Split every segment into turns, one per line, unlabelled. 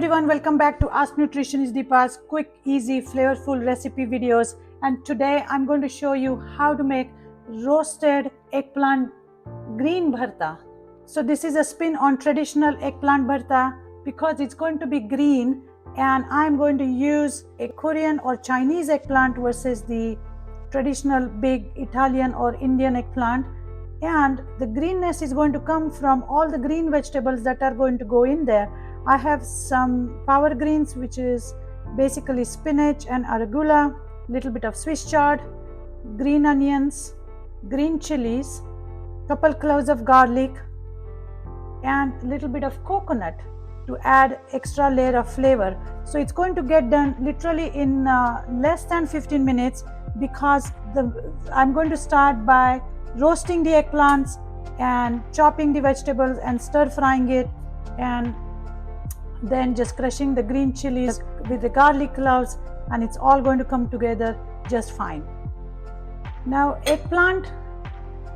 everyone, welcome back to Ask Nutritionist Deepa's quick, easy, flavorful recipe videos. And today I'm going to show you how to make roasted eggplant green bharta. So this is a spin on traditional eggplant bharta because it's going to be green, and I'm going to use a Korean or Chinese eggplant versus the traditional big Italian or Indian eggplant. And the greenness is going to come from all the green vegetables that are going to go in there. I have some power greens, which is basically spinach and arugula, little bit of Swiss chard, green onions, green chilies, couple cloves of garlic, and a little bit of coconut to add extra layer of flavor. So it's going to get done literally in less than 15 minutes because I'm going to start by roasting the eggplants and chopping the vegetables and stir frying it, and then just crushing the green chilies with the garlic cloves, and it's all going to come together just fine. Now eggplant,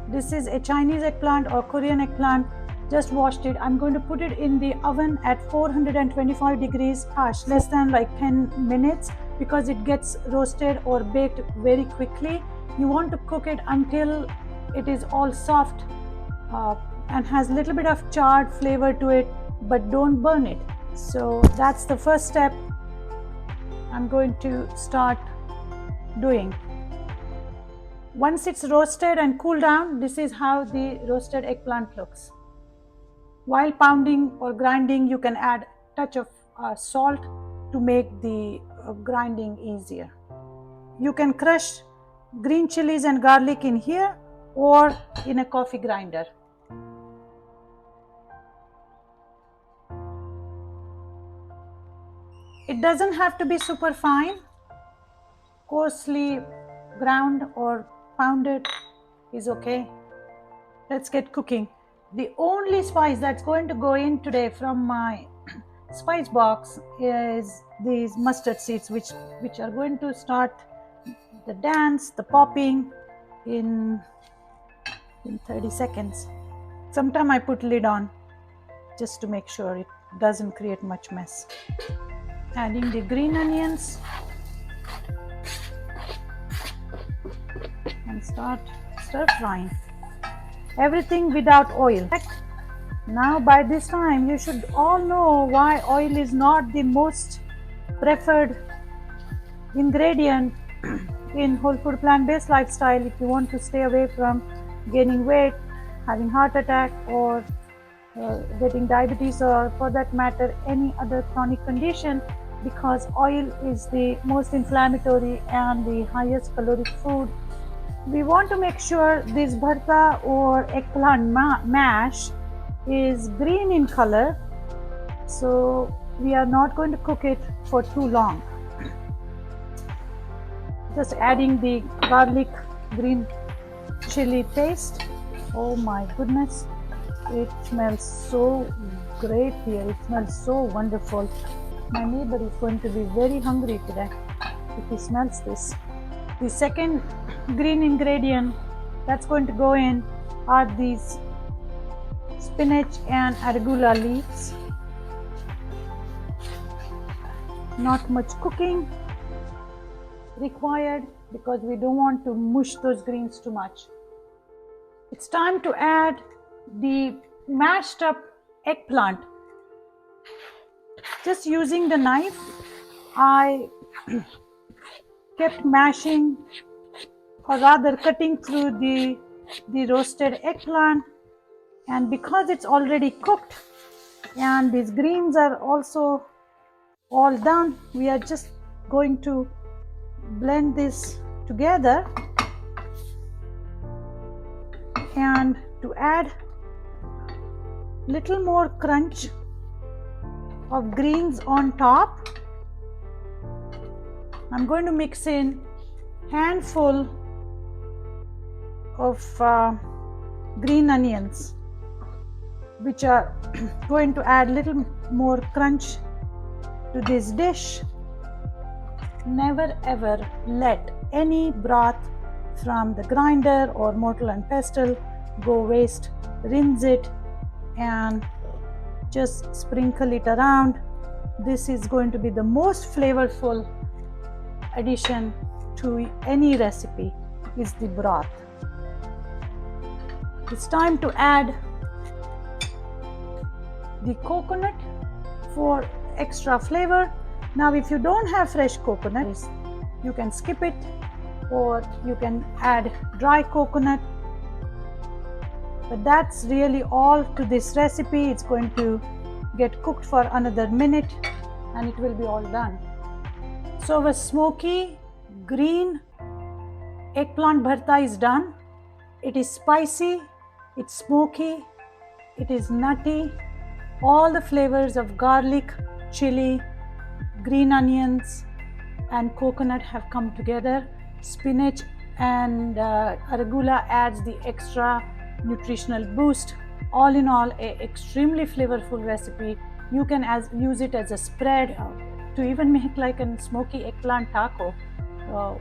this is a Chinese eggplant or Korean eggplant, just washed it. I'm going to put it in the oven at 425 degrees harsh, less than like 10 minutes, because it gets roasted or baked very quickly. You want to cook it until it is all soft and has a little bit of charred flavor to it, but don't burn it. So that's the first step I'm going to start doing. Once it's roasted and cooled down, this is how the roasted eggplant looks. While pounding or grinding, you can add a touch of salt to make the grinding easier. You can crush green chilies and garlic in here or in a coffee grinder. It doesn't have to be super fine. Coarsely ground or pounded is okay. Let's get cooking. The only spice that's going to go in today from my spice box is these mustard seeds, which are going to start the dance, the popping in 30 seconds. Sometime I put lid on just to make sure it doesn't create much mess. Adding the green onions and start stir frying. Everything without oil. Now by this time you should all know why oil is not the most preferred ingredient in whole food plant-based lifestyle. If you want to stay away from gaining weight, having heart attack, or getting diabetes, or for that matter any other chronic condition, because oil is the most inflammatory and the highest caloric food. We want to make sure this bharta or eggplant mash is green in color, so we are not going to cook it for too long. Just adding the garlic green chili paste. Oh my goodness, it smells so great here. It smells so wonderful. My neighbor is going to be very hungry today if he smells this. The second green ingredient that's going to go in are these spinach and arugula leaves. Not much cooking required because we don't want to mush those greens too much. It's time to add the mashed up eggplant. Just using the knife, I kept mashing, or rather cutting through the roasted eggplant, and because it's already cooked and these greens are also all done, we are just going to blend this together. And to add little more crunch of greens on top, I'm going to mix in handful of green onions, which are going to add little more crunch to this dish. Never ever let any broth from the grinder or mortar and pestle go waste. Rinse it and just sprinkle it around this is going to be the most flavorful addition to any recipe, is the broth. It's time to add the coconut for extra flavor. Now if you don't have fresh coconut, you can skip it, or you can add dry coconut, but that's really all to this recipe. It's going to get cooked for another minute and it will be all done. So our smoky green eggplant bharta is done. It is spicy, it's smoky, it is nutty. All the flavors of garlic, chili, green onions and coconut have come together. Spinach and arugula adds the extra nutritional boost. All in all, a extremely flavorful recipe. You can use it as a spread to even make like a smoky eggplant taco,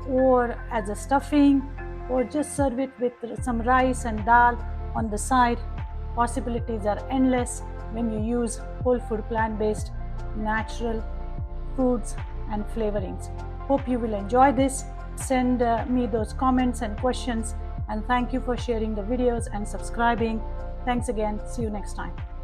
or as a stuffing, or just serve it with some rice and dal on the side. Possibilities are endless when you use whole food, plant-based, natural foods and flavorings. Hope you will enjoy this. Send me those comments and questions, and thank you for sharing the videos and subscribing. Thanks again. See you next time.